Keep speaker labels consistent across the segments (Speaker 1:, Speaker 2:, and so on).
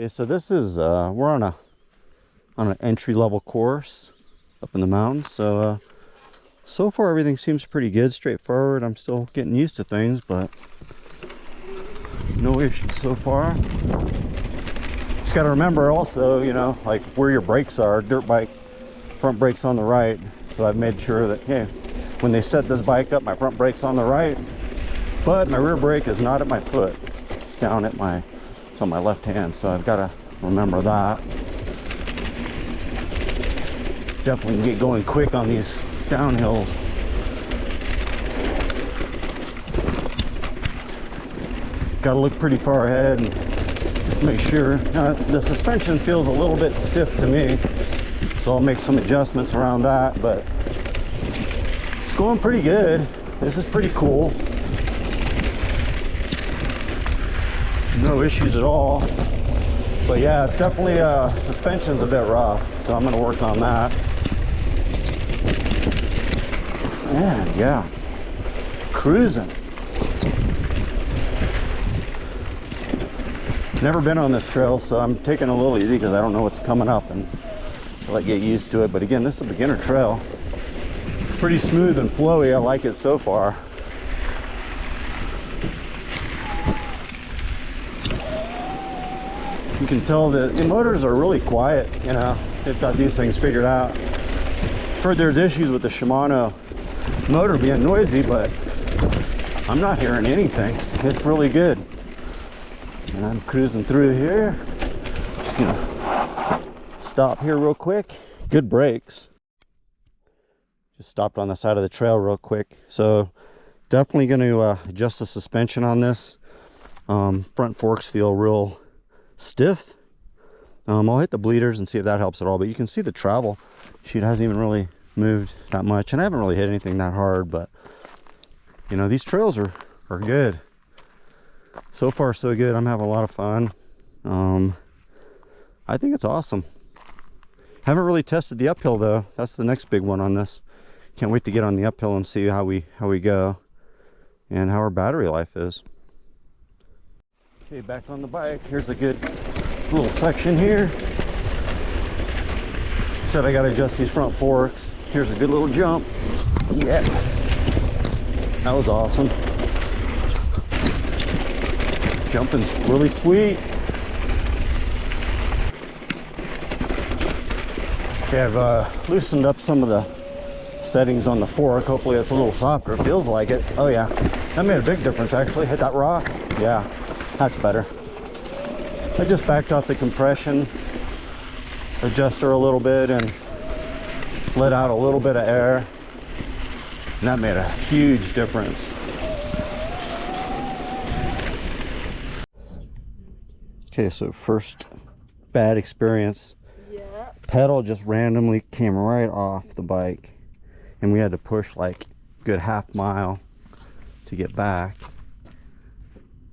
Speaker 1: Okay, so this is we're on an entry-level course up in the mountains. So so far everything seems pretty good, straightforward. I'm still getting used to things, but no issues so far. Just got to remember also, you know, like where your brakes are. Dirt bike, front brakes on the right. So I've made sure that, hey, when they set this bike up, my front brake's on the right, but my rear brake is not at my foot. It's down at my, it's on my left hand. So I've got to remember that. Definitely get going quick on these downhills. Got to look pretty far ahead and just make sure. The suspension feels a little bit stiff to me, so I'll make some adjustments around that, but it's going pretty good. This is pretty cool. No issues at all. But yeah, it's definitely suspension's a bit rough, so I'm going to work on that. And yeah, cruising. Never been on this trail, so I'm taking it a little easy because I don't know what's coming up and until I get used to it. But again, this is a beginner trail. Pretty smooth and flowy. I like it so far. You can tell that the motors are really quiet, you know. They've got these things figured out. Heard there's issues with the Shimano motor being noisy, but I'm not hearing anything. It's really good. And I'm cruising through here. Just gonna stop here real quick. Good brakes. Just stopped on the side of the trail real quick. So definitely going to adjust the suspension on this. Front forks feel real stiff. I'll hit the bleeders and see if that helps at all. But you can see the travel sheet hasn't even really moved that much, and I haven't really hit anything that hard. But you know, these trails are good. So far so good. I'm having a lot of fun. I think it's awesome. Haven't really tested the uphill though. That's the next big one on this. Can't wait to get on the uphill and see how we go and how our battery life is. Okay, back on the bike. Here's a good little section here. Said I got to adjust these front forks. Here's a good little jump. Yes, that was awesome. Jumping's really sweet. Okay, I've loosened up some of the settings on the fork. Hopefully it's a little softer. It feels like it. Oh yeah, that made a big difference actually. Hit that rock. Yeah, that's better. I just backed off the compression adjuster a little bit and let out a little bit of air, and that made a huge difference. Okay, so first bad experience. Yeah. Pedal just randomly came right off the bike, and we had to push like a good half mile to get back.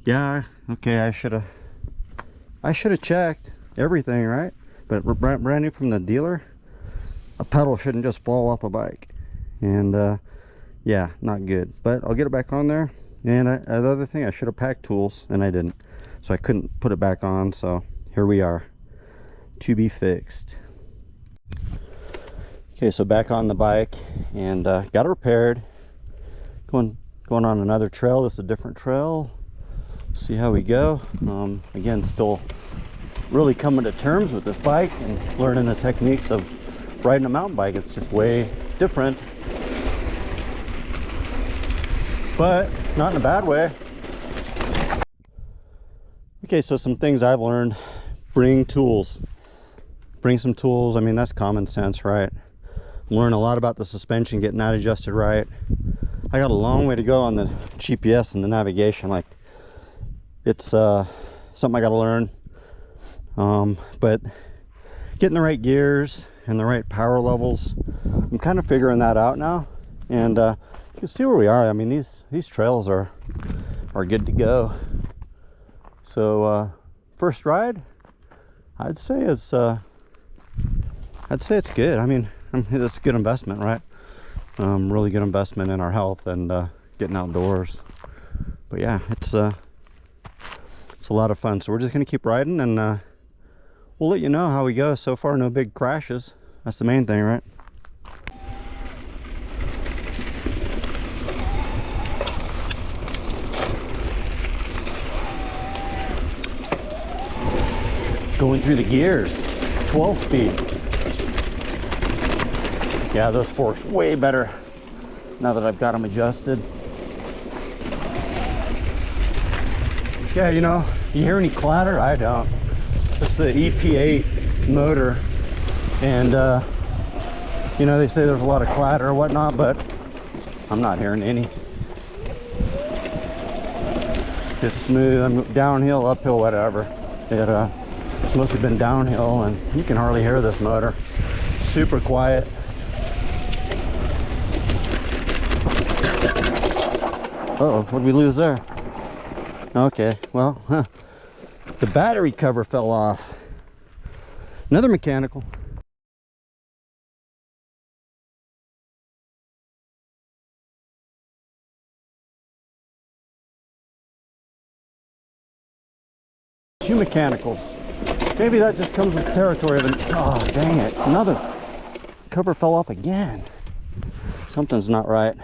Speaker 1: Yeah, okay, I should have checked everything, right? But brand new from the dealer, a pedal shouldn't just fall off a bike. And yeah, not good. But I'll get it back on there. And the other thing, I should have packed tools, and I didn't. So I couldn't put it back on, so here we are, to be fixed. Okay, so back on the bike and got it repaired. Going on another trail. This is a different trail. See how we go. Again, still really coming to terms with this bike and learning the techniques of riding a mountain bike. It's just way different, but not in a bad way. Okay, so some things I've learned. Bring tools. Bring some tools. I mean, that's common sense, right? Learn a lot about the suspension, getting that adjusted right. I got a long way to go on the GPS and the navigation. Like, it's something I got to learn. But getting the right gears and the right power levels, I'm kind of figuring that out now. And you can see where we are. I mean, these trails are good to go. So first ride, I'd say it's good. I mean, it's a good investment, right? Really good investment in our health and getting outdoors. But yeah, it's a lot of fun. So we're just gonna keep riding and we'll let you know how we go. So far, no big crashes. That's the main thing, right? Going through the gears, 12 speed. Yeah, those forks way better now that I've got them adjusted. Yeah, you know, you hear any clatter? I don't. It's the EP8 motor, and you know, they say there's a lot of clatter or whatnot, but I'm not hearing any. It's smooth. I'm downhill, uphill, whatever. It's mostly been downhill, and you can hardly hear this motor. Super quiet. Uh-oh, what did we lose there? Okay, well, the battery cover fell off. Another mechanical. Two mechanicals. Maybe that just comes with the territory of an... Oh, dang it. Another cover fell off again. Something's not right.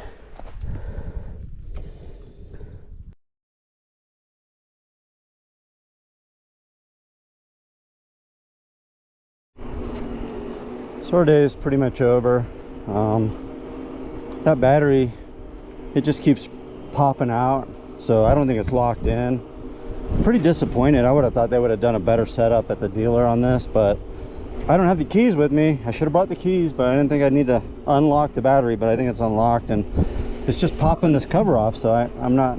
Speaker 1: So our day is pretty much over. That battery, it just keeps popping out, so I don't think it's locked in. Pretty disappointed. I would have thought they would have done a better setup at the dealer on this, but I don't have the keys with me. I should have brought the keys, but I didn't think I'd need to unlock the battery, but I think it's unlocked, and it's just popping this cover off, so I'm not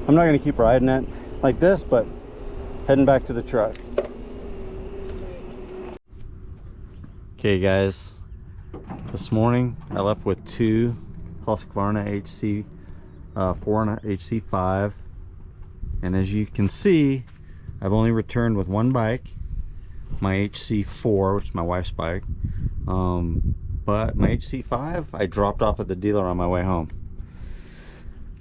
Speaker 1: going to keep riding it like this, but heading back to the truck. Okay guys, this morning I left with two Husqvarna HC4 and HC5, and as you can see, I've only returned with one bike, my HC4, which is my wife's bike, but my HC5 I dropped off at the dealer on my way home,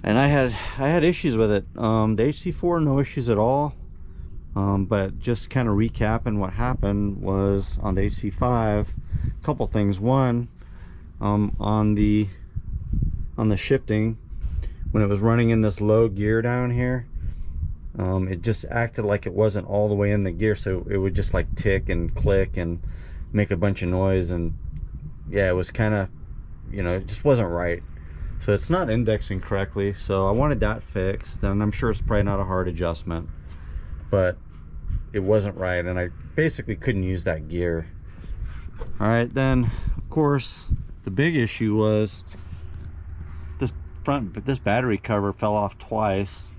Speaker 1: and I had issues with it. The HC4, no issues at all. But just kind of recapping what happened was on the HC5, a couple things. One, on the shifting, when it was running in this low gear down here, it just acted like it wasn't all the way in the gear, so it would just like tick and click and make a bunch of noise, and yeah, it was kind of, you know, it just wasn't right. So it's not indexing correctly, so I wanted that fixed, and I'm sure it's probably not a hard adjustment, but it wasn't right, and I basically couldn't use that gear. All right, then of course the big issue was this battery cover fell off twice.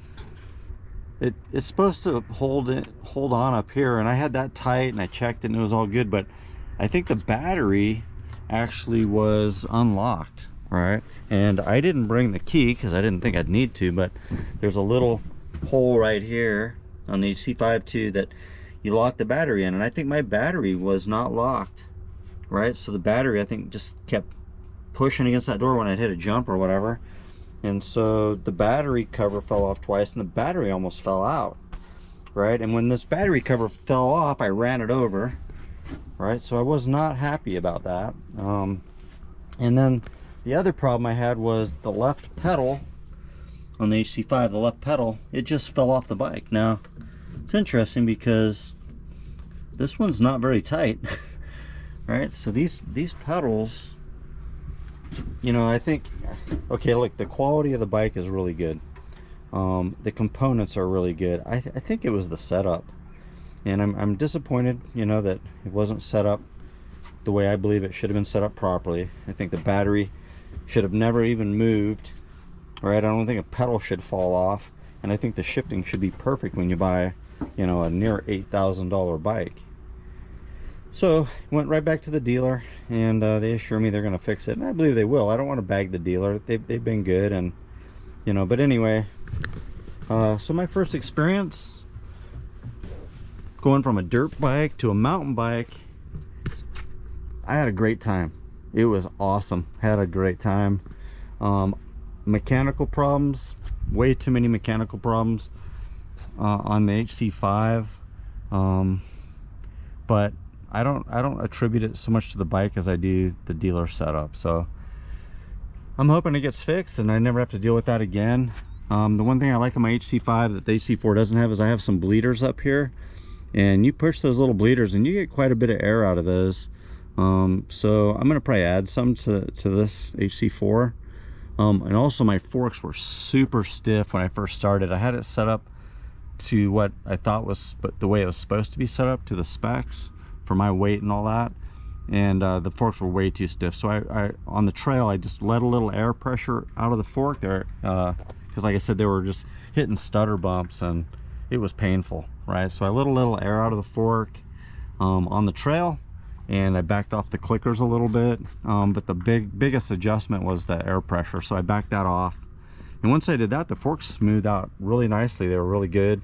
Speaker 1: It's supposed to hold on up here, and I had that tight and I checked it and it was all good, but I think the battery actually was unlocked, right? And I didn't bring the key because I didn't think I'd need to, but there's a little hole right here on the HC5 too that you lock the battery in, and I think my battery was not locked, right? So the battery, I think, just kept pushing against that door when I'd hit a jump or whatever, and so the battery cover fell off twice and the battery almost fell out, right? And when this battery cover fell off, I ran it over, right? So I was not happy about that. And then the other problem I had was the left pedal on the HC5, the left pedal, it just fell off the bike. Now it's interesting because this one's not very tight, right? So these pedals, you know, I think, okay, look, the quality of the bike is really good. The components are really good. I think it was the setup, and I'm disappointed, you know, that it wasn't set up the way I believe it should have been set up properly. I think the battery should have never even moved, right? I don't think a pedal should fall off, and I think the shifting should be perfect when you buy, you know, a near $8,000 bike. So went right back to the dealer, and they assure me they're going to fix it, and I believe they will. I don't want to bag the dealer. They've been good, and you know, but anyway, so my first experience going from a dirt bike to a mountain bike, I had a great time. It was awesome. Had a great time. Mechanical problems, way too many mechanical problems on the HC5. but I don't attribute it so much to the bike as I do the dealer setup. So I'm hoping it gets fixed and I never have to deal with that again. The one thing I like on my HC5 that the HC4 doesn't have is I have some bleeders up here, and you push those little bleeders and you get quite a bit of air out of those. So I'm gonna probably add some to this HC4. And also my forks were super stiff when I first started. I had it set up to what I thought was the way it was supposed to be set up, to the specs for my weight and all that, and the forks were way too stiff. So I on the trail I just let a little air pressure out of the fork there, because like I said, they were just hitting stutter bumps and it was painful, right? So I let a little air out of the fork on the trail, and I backed off the clickers a little bit, but the biggest adjustment was the air pressure, so I backed that off. And once I did that, the forks smoothed out really nicely. They were really good.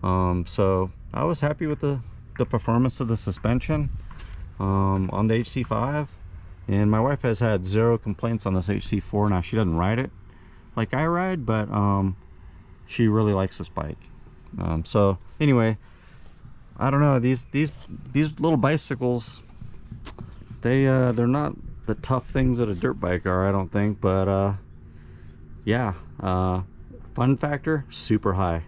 Speaker 1: So I was happy with the performance of the suspension on the HC5, and my wife has had 0 complaints on this HC4. Now she doesn't ride it like I ride, but she really likes this bike. So anyway, I don't know, these little bicycles, they're not the tough things that a dirt bike are, I don't think, but yeah, fun factor super high.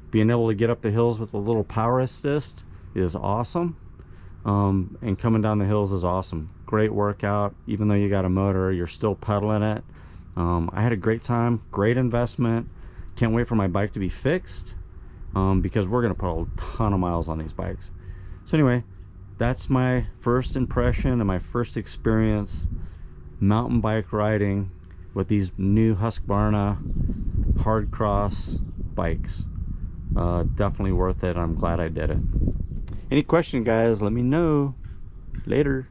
Speaker 1: Being able to get up the hills with a little power assist is awesome, and coming down the hills is awesome. Great workout. Even though you got a motor, you're still pedaling it. I had a great time, great investment. Can't wait for my bike to be fixed, because we're gonna put a ton of miles on these bikes. So anyway, that's my first impression and my first experience mountain bike riding with these new Husqvarna hard cross bikes. Definitely worth it. I'm glad I did it. Any question, guys, let me know. Later.